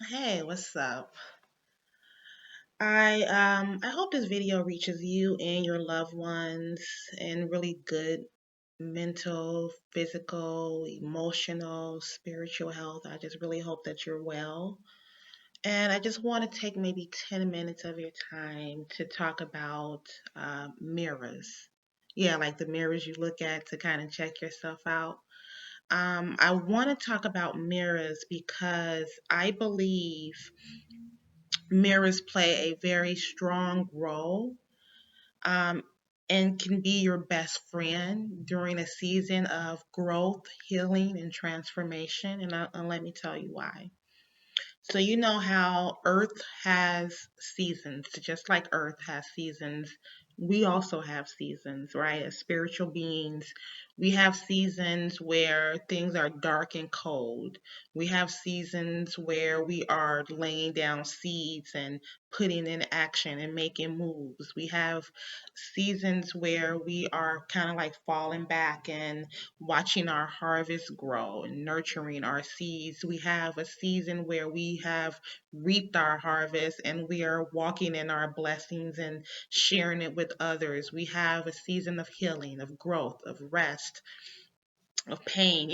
Hey, what's up? I hope this video reaches you and your loved ones in really good mental, physical, emotional, spiritual health. I just really hope that you're well. And I just want to take maybe 10 minutes of your time to talk about mirrors. Yeah, like the mirrors you look at to kind of check yourself out. I want to talk about mirrors because I believe mirrors play a very strong role um, and can be your best friend during a season of growth, healing, and transformation. And let me tell you why. So, you know how Earth has seasons, just like Earth has seasons. We also have seasons, right? As spiritual beings, we have seasons where things are dark and cold. We have seasons where we are laying down seeds and putting in action and making moves. We have seasons where we are kind of like falling back and watching our harvest grow and nurturing our seeds. We have a season where we have reaped our harvest and we are walking in our blessings and sharing it with others. We have a season of healing, of growth, of rest, of pain.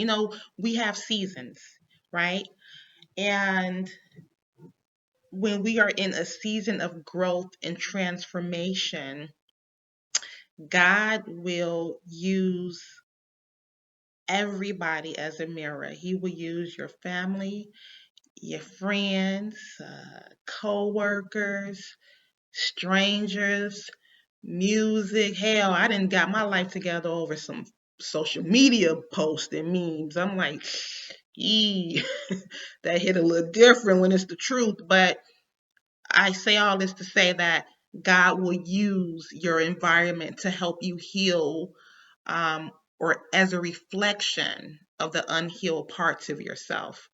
We have seasons, right? And when we are in a season of growth and transformation, God will use everybody as a mirror. He will use your family, your friends, co-workers, strangers, music. Hell, I didn't got my life together over some social media posts and memes. I'm like, ee, that hit a little different when it's the truth. But I say all this to say that God will use your environment to help you heal, or as a reflection of the unhealed parts of yourself.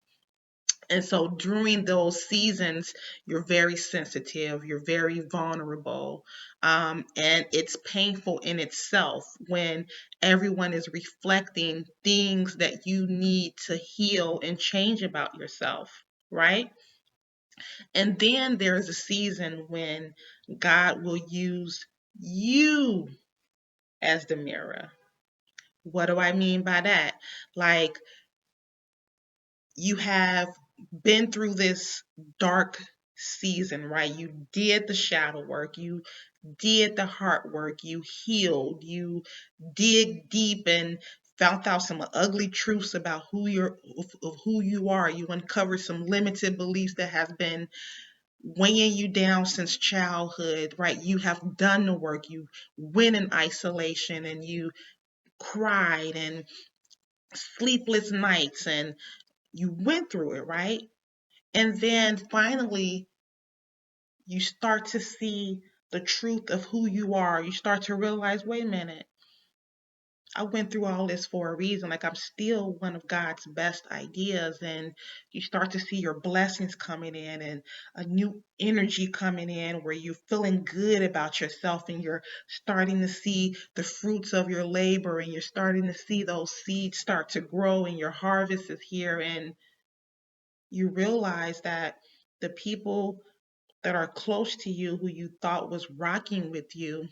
And so during those seasons, you're very sensitive, you're very vulnerable, and it's painful in itself when everyone is reflecting things that you need to heal and change about yourself, right? And then there's a season when God will use you as the mirror. What do I mean by that? Like, you have been through this dark season, right? You did the shadow work, you did the heart work, you healed, you dig deep and found out some ugly truths about of who you are. You uncovered some limited beliefs that have been weighing you down since childhood, right? You have done the work. You went in isolation and you cried and sleepless nights and you went through it, right? And then finally, you start to see the truth of who you are. You start to realize, wait a minute, I went through all this for a reason. Like, I'm still one of God's best ideas. And you start to see your blessings coming in and a new energy coming in where you're feeling good about yourself and you're starting to see the fruits of your labor and you're starting to see those seeds start to grow and your harvest is here. And you realize that the people that are close to you who you thought was rocking with you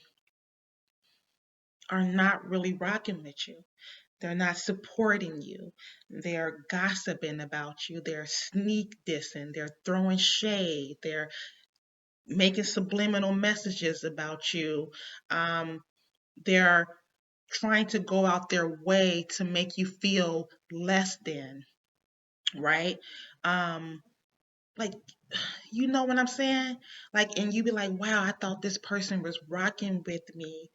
are not really rocking with you. They're not supporting you. They're gossiping about you. They're sneak dissing. They're throwing shade. They're making subliminal messages about you. Um, they're trying to go out their way to make you feel less than, right? Um, like, you know what I'm saying? Like, and you be like, wow, I thought this person was rocking with me,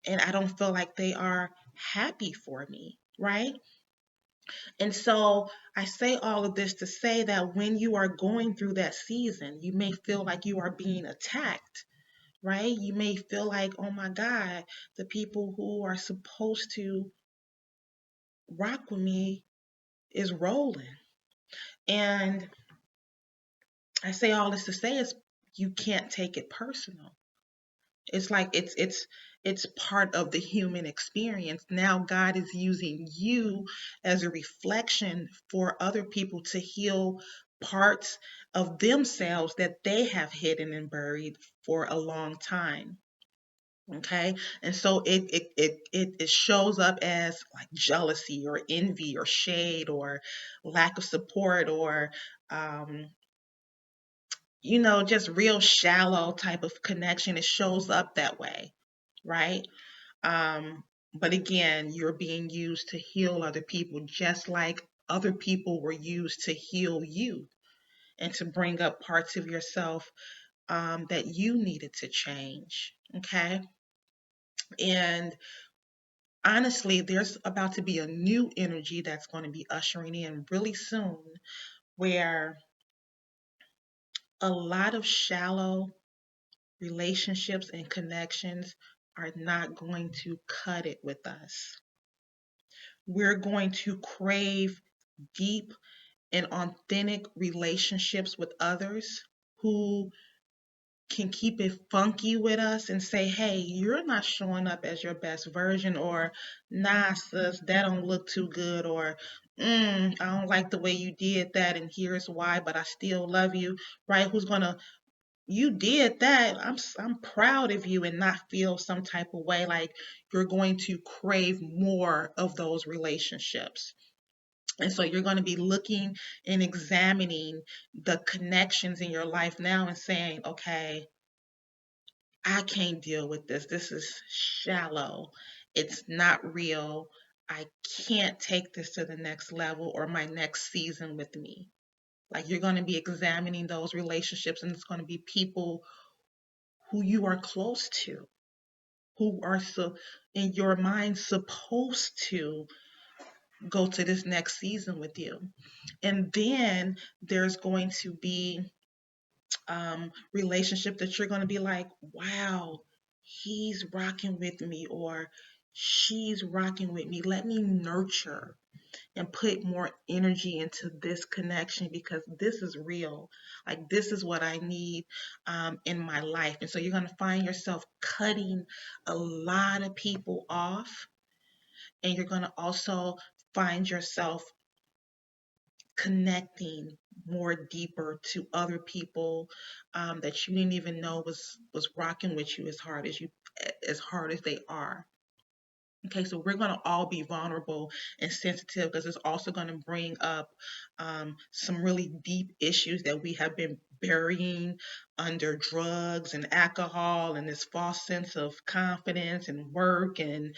and I don't feel like they are happy for me, right? And so I say all of this to say that when you are going through that season, you may feel like you are being attacked, right? You may feel like, oh my God, the people who are supposed to rock with me is rolling. And I say all this to say is you can't take it personal. It's like it's part of the human experience. Now God is using you as a reflection for other people to heal parts of themselves that they have hidden and buried for a long time. Okay. And so it shows up as like jealousy or envy or shade or lack of support or um just real shallow type of connection. It shows up that way, right? Um, but again, you're being used to heal other people, just like other people were used to heal you and to bring up parts of yourself that you needed to change. Okay. And honestly, there's about to be a new energy that's going to be ushering in really soon where a lot of shallow relationships and connections are not going to cut it with us. We're going to crave deep and authentic relationships with others who can keep it funky with us and say, hey, you're not showing up as your best version, or nah, sis, that don't look too good, or I don't like the way you did that, and here's why, but I still love you, right? Who's gonna you did that. I'm proud of you and not feel some type of way like you're going to crave more of those relationships. And so you're going to be looking and examining the connections in your life now and saying, okay, I can't deal with this. This is shallow. It's not real. I can't take this to the next level or my next season with me. Like you're going to be examining those relationships, and it's going to be people who you are close to, who are so in your mind supposed to go to this next season with you. And then there's going to be relationship that you're going to be like, wow, he's rocking with me, or she's rocking with me. Let me nurture and put more energy into this connection because this is real. Like, this is what I need in my life. And so you're going to find yourself cutting a lot of people off. And you're going to also find yourself connecting more deeper to other people that you didn't even know was rocking with you as hard as they are. Okay, so we're going to all be vulnerable and sensitive because it's also going to bring up some really deep issues that we have been burying under drugs and alcohol and this false sense of confidence and work and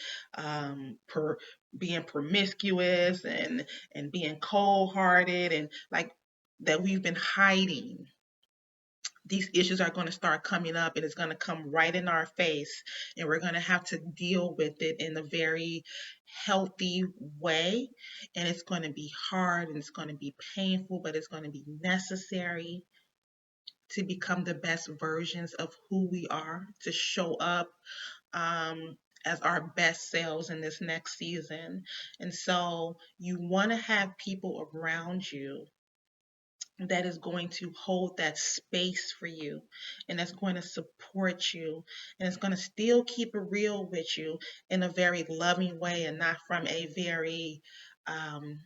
being promiscuous and being cold hearted and like that we've been hiding. These issues are going to start coming up and it's going to come right in our face, and we're going to have to deal with it in a very healthy way. And it's going to be hard and it's going to be painful, but it's going to be necessary to become the best versions of who we are, to show up as our best selves in this next season. And so you want to have people around you that is going to hold that space for you and that's going to support you and it's going to still keep it real with you in a very loving way and not from a very um,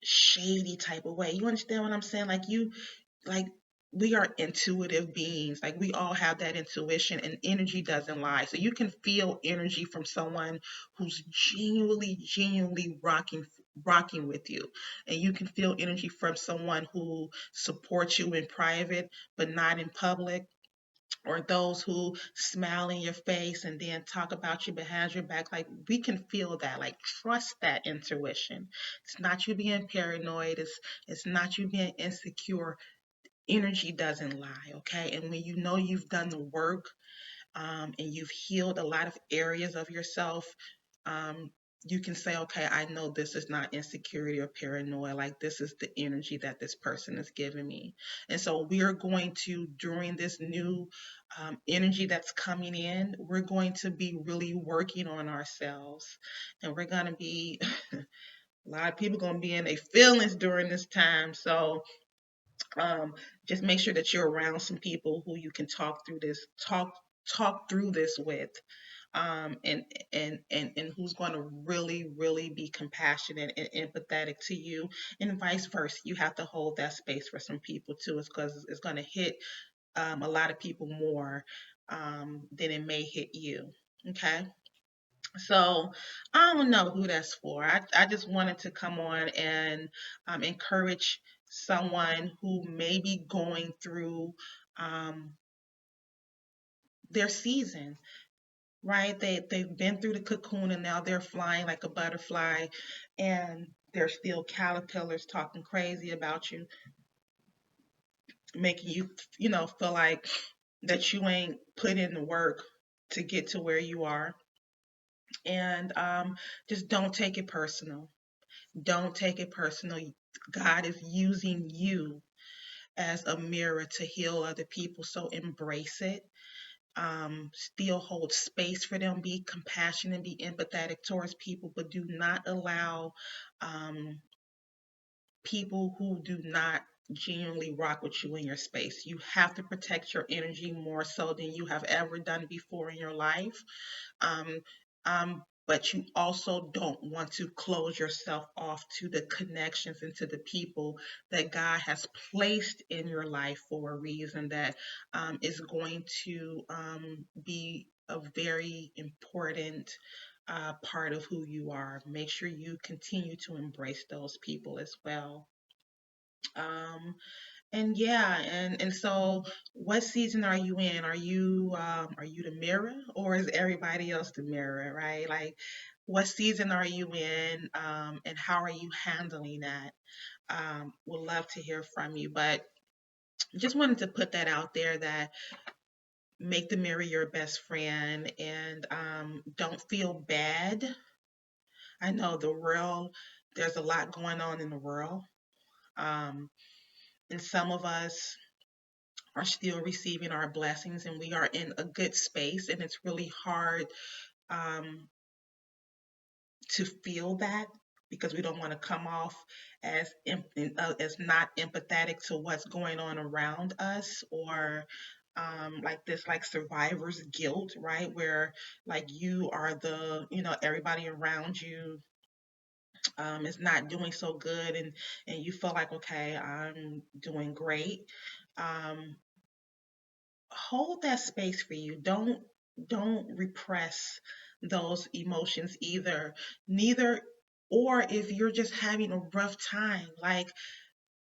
shady type of way. You understand what I'm saying? Like we are intuitive beings. Like we all have that intuition and energy doesn't lie. So you can feel energy from someone who's genuinely rocking with you. And you can feel energy from someone who supports you in private but not in public, or those who smile in your face and then talk about you behind your back. Like we can feel that. Like trust that intuition. It's not you being paranoid. It's not you being insecure. Energy doesn't lie, okay? And when you know you've done the work and you've healed a lot of areas of yourself, um, you can say, okay, I know this is not insecurity or paranoia. Like, this is the energy that this person is giving me. And so, we are going to, during this new energy that's coming in, we're going to be really working on ourselves. And we're going to be, a lot of people going to be in their feelings during this time. So, um, just make sure that you're around some people who you can talk through this, talk talk through this with, and who's going to really, really be compassionate and empathetic to you, and vice versa. You have to hold that space for some people too. It's because it's going to hit a lot of people more than it may hit you. Okay. So I don't know who that's for. I just wanted to come on and encourage someone who may be going through um, their season, right? They've been through the cocoon and now they're flying like a butterfly, and there's still caterpillars talking crazy about you, making you, feel like that you ain't put in the work to get to where you are. And just don't take it personal. Don't take it personal. God is using you as a mirror to heal other people. So embrace it. Still hold space for them. Be compassionate, be empathetic towards people, but do not allow um, people who do not genuinely rock with you in your space. You have to protect your energy more so than you have ever done before in your life. um, but you also don't want to close yourself off to the connections and to the people that God has placed in your life for a reason, that is going to be a very important part of who you are. Make sure you continue to embrace those people as well. Um, and yeah, and so what season are you in? Are you the mirror, or is everybody else the mirror, right? Like what season are you in, and how are you handling that? Would love to hear from you, but just wanted to put that out there, that make the mirror your best friend, and don't feel bad. I know there's a lot going on in the world. Um, and some of us are still receiving our blessings, and we are in a good space, and it's really hard um, to feel that, because we don't want to come off as not empathetic to what's going on around us, or like this, like survivor's guilt, right, where like you are everybody around you is not doing so good, and you feel like, okay, I'm doing great. um, Hold that space for you. Don't repress those emotions either. Neither, or if you're just having a rough time, like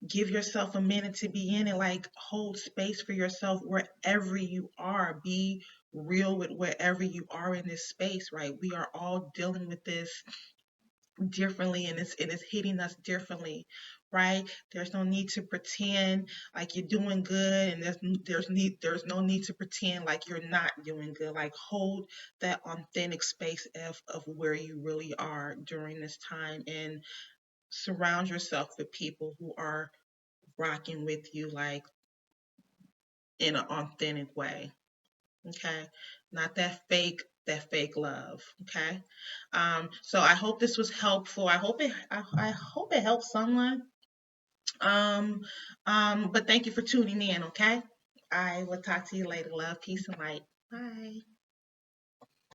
give yourself a minute to be in it, like hold space for yourself wherever you are. Be real with wherever you are in this space, right? We are all dealing with this differently, and it's hitting us differently, right? There's no need to pretend like you're doing good, and there's no need to pretend like you're not doing good. Like hold that authentic space of where you really are during this time, and surround yourself with people who are rocking with you, like in an authentic way. Okay, not that fake love. Okay. So I hope this was helpful. I hope it helps someone. um but thank you for tuning in. Okay, I will talk to you later. Love, peace, and light. Bye.